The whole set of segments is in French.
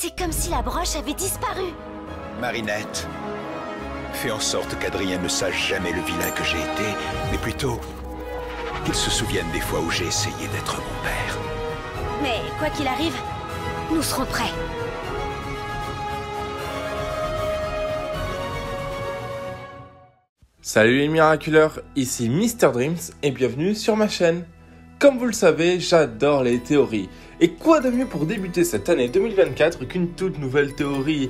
C'est comme si la broche avait disparu. Marinette, fais en sorte qu'Adrien ne sache jamais le vilain que j'ai été, mais plutôt qu'il se souvienne des fois où j'ai essayé d'être mon père. Mais quoi qu'il arrive, nous serons prêts. Salut les miraculeurs, ici Mr Dreams et bienvenue sur ma chaîne. Comme vous le savez, j'adore les théories. Et quoi de mieux pour débuter cette année 2024 qu'une toute nouvelle théorie?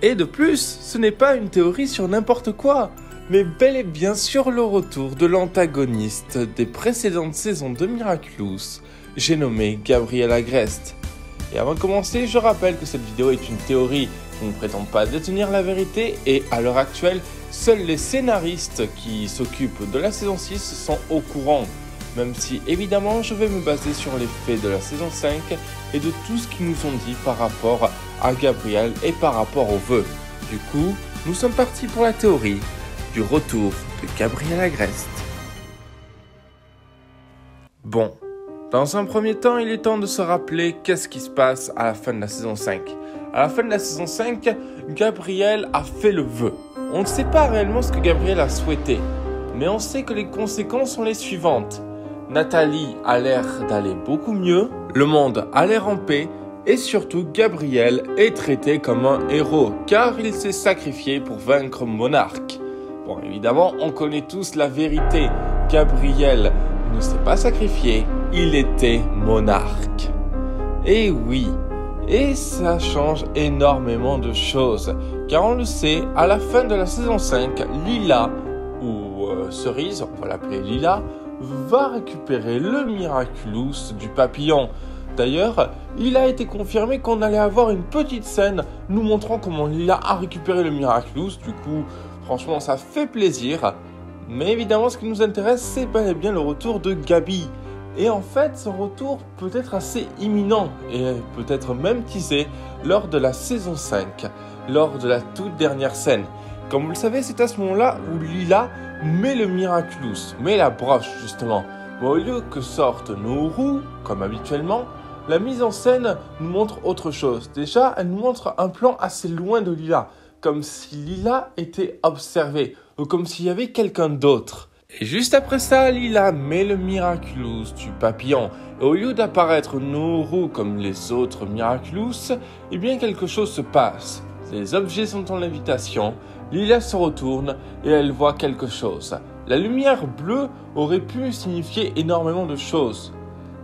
Et de plus, ce n'est pas une théorie sur n'importe quoi, mais bel et bien sur le retour de l'antagoniste des précédentes saisons de Miraculous, j'ai nommé Gabriel Agreste. Et avant de commencer, je rappelle que cette vidéo est une théorie, je ne prétends pas détenir la vérité et à l'heure actuelle, seuls les scénaristes qui s'occupent de la saison 6 sont au courant. Même si évidemment je vais me baser sur les faits de la saison 5 et de tout ce qu'ils nous ont dit par rapport à Gabriel et par rapport aux vœux. Du coup, nous sommes partis pour la théorie du retour de Gabriel Agreste. Bon, dans un premier temps, il est temps de se rappeler qu'est-ce qui se passe à la fin de la saison 5. À la fin de la saison 5, Gabriel a fait le vœu. On ne sait pas réellement ce que Gabriel a souhaité, mais on sait que les conséquences sont les suivantes. Nathalie a l'air d'aller beaucoup mieux, le monde a l'air en paix, et surtout Gabriel est traité comme un héros, car il s'est sacrifié pour vaincre Monarque. Bon, évidemment, on connaît tous la vérité. Gabriel ne s'est pas sacrifié, il était Monarque. Et oui, et ça change énormément de choses, car on le sait, à la fin de la saison 5, Lila, ou Cerise, on va l'appeler Lila, va récupérer le Miraculous du papillon. D'ailleurs, il a été confirmé qu'on allait avoir une petite scène nous montrant comment Lila a récupéré le Miraculous. Du coup, franchement, ça fait plaisir. Mais évidemment, ce qui nous intéresse, c'est bel et bien le retour de Gabi. Et en fait, son retour peut être assez imminent et peut-être même teasé lors de la saison 5, lors de la toute dernière scène. Comme vous le savez, c'est à ce moment-là où Lila met le Miraculous, met la broche justement. Mais au lieu que sorte Nourou, comme habituellement, la mise en scène nous montre autre chose. Déjà, elle nous montre un plan assez loin de Lila, comme si Lila était observée, ou comme s'il y avait quelqu'un d'autre. Et juste après ça, Lila met le Miraculous du papillon. Et au lieu d'apparaître Nourou comme les autres Miraculous, eh bien quelque chose se passe. Les objets sont en lévitation, Lila se retourne et elle voit quelque chose. La lumière bleue aurait pu signifier énormément de choses.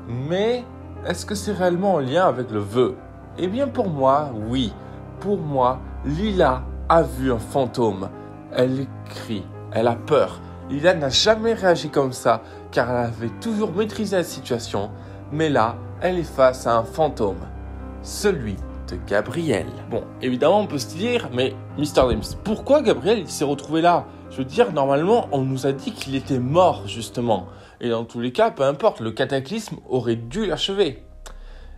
Mais est-ce que c'est réellement en lien avec le vœu? Eh bien pour moi, oui. Pour moi, Lila a vu un fantôme. Elle crie, elle a peur. Lila n'a jamais réagi comme ça car elle avait toujours maîtrisé la situation. Mais là, elle est face à un fantôme. Celui de Gabriel. Bon, évidemment, on peut se dire, mais Mr. Dreams, pourquoi Gabriel il s'est retrouvé là? Je veux dire, normalement, on nous a dit qu'il était mort, justement. Et dans tous les cas, peu importe, le cataclysme aurait dû l'achever.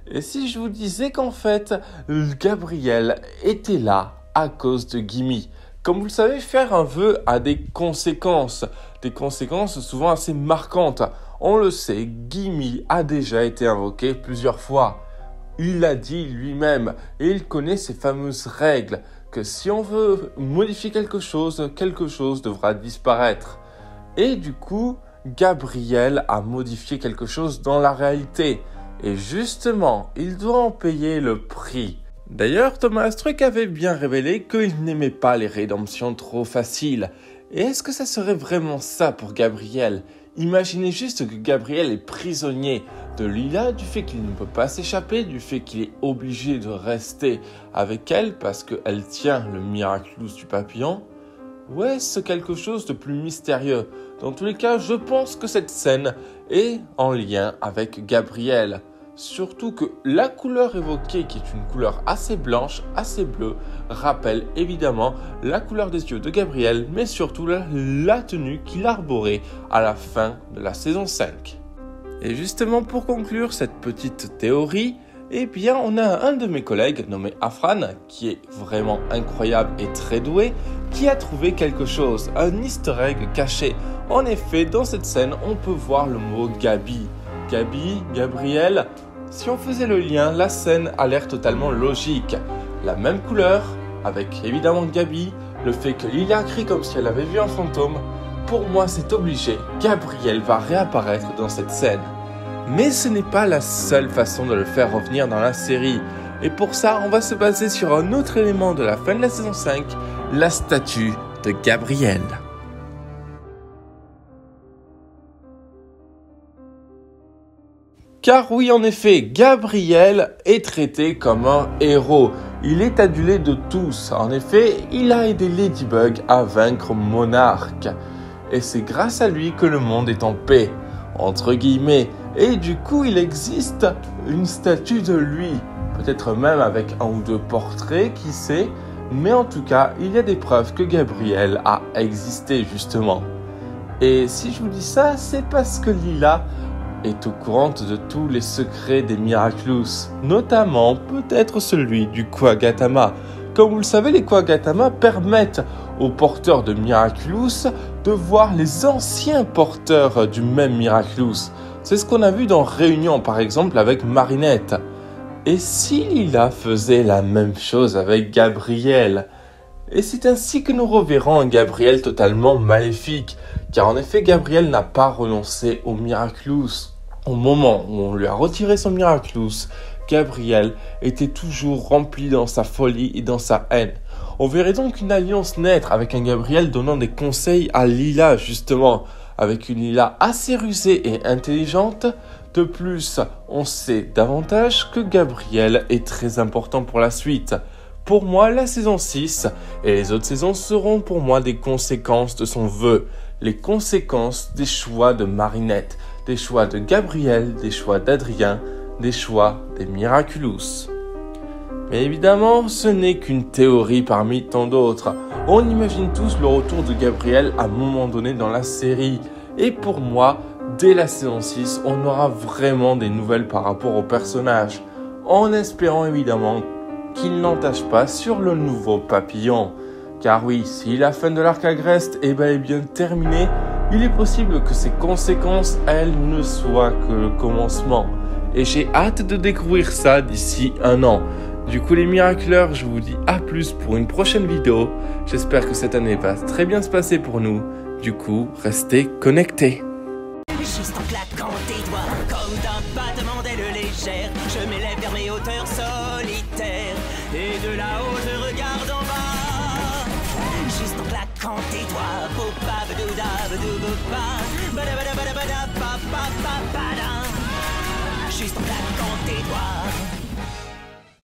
Et si je vous disais qu'en fait, Gabriel était là à cause de Gimme? Comme vous le savez, faire un vœu a des conséquences souvent assez marquantes. On le sait, Gimme a déjà été invoqué plusieurs fois. Il l'a dit lui-même et il connaît ces fameuses règles que si on veut modifier quelque chose devra disparaître. Et du coup, Gabriel a modifié quelque chose dans la réalité. Et justement, il doit en payer le prix. D'ailleurs, Thomas Struck avait bien révélé qu'il n'aimait pas les rédemptions trop faciles. Et est-ce que ça serait vraiment ça pour Gabriel? Imaginez juste que Gabriel est prisonnier de Lila, du fait qu'il ne peut pas s'échapper, du fait qu'il est obligé de rester avec elle parce qu'elle tient le Miraculous du papillon. Ou est-ce quelque chose de plus mystérieux? Dans tous les cas, je pense que cette scène est en lien avec Gabriel. Surtout que la couleur évoquée, qui est une couleur assez blanche, assez bleue, rappelle évidemment la couleur des yeux de Gabriel, mais surtout la tenue qu'il arborait à la fin de la saison 5. Et justement pour conclure cette petite théorie, eh bien on a un de mes collègues nommé Afran, qui est vraiment incroyable et très doué, qui a trouvé quelque chose, un easter egg caché. En effet, dans cette scène, on peut voir le mot Gabi. Gabi, Gabriel. Si on faisait le lien, la scène a l'air totalement logique. la même couleur, avec évidemment Gabi, le fait que Lilia crie comme si elle avait vu un fantôme, pour moi c'est obligé, Gabriel va réapparaître dans cette scène. Mais ce n'est pas la seule façon de le faire revenir dans la série, et pour ça on va se baser sur un autre élément de la fin de la saison 5, la statue de Gabriel. Car oui, en effet, Gabriel est traité comme un héros. Il est adulé de tous. En effet, il a aidé Ladybug à vaincre Monarque. Et c'est grâce à lui que le monde est en paix, entre guillemets. Et du coup, il existe une statue de lui. Peut-être même avec un ou deux portraits, qui sait. Mais en tout cas, il y a des preuves que Gabriel a existé, justement. Et si je vous dis ça, c'est parce que Lila est au courant de tous les secrets des Miraculous, notamment peut-être celui du Quagatama. Comme vous le savez, les Quagatama permettent aux porteurs de Miraculous de voir les anciens porteurs du même Miraculous. C'est ce qu'on a vu dans Réunion par exemple avec Marinette. Et si Lila faisait la même chose avec Gabriel? Et c'est ainsi que nous reverrons un Gabriel totalement maléfique, car en effet Gabriel n'a pas renoncé au Miraculous. Au moment où on lui a retiré son Miraculous, Gabriel était toujours rempli dans sa folie et dans sa haine. On verrait donc une alliance naître avec un Gabriel donnant des conseils à Lila justement, avec une Lila assez rusée et intelligente. De plus, on sait davantage que Gabriel est très important pour la suite. Pour moi, la saison 6 et les autres saisons seront pour moi des conséquences de son vœu, les conséquences des choix de Marinette, des choix de Gabriel, des choix d'Adrien, des choix des Miraculous. Mais évidemment, ce n'est qu'une théorie parmi tant d'autres. On imagine tous le retour de Gabriel à un moment donné dans la série. Et pour moi, dès la saison 6, on aura vraiment des nouvelles par rapport au personnage, en espérant évidemment qu'il n'entache pas sur le nouveau papillon. Car oui, si la fin de l'arc Agreste est bel et bien terminée, il est possible que ses conséquences, elles, ne soient que le commencement. Et j'ai hâte de découvrir ça d'ici un an. Du coup les miraculeurs, je vous dis à plus pour une prochaine vidéo. J'espère que cette année va très bien se passer pour nous. Du coup, restez connectés. Juste en claquant tes doigts, comme d'un battement d'aile légère, je m'élève vers mes hauteurs solitaires, et de là-haut je regarde en bas. Juste en claquant tes doigts, bopa badouda badou bopa, bada bada bada bada pa pa pa pa da. Juste en claquant tes doigts.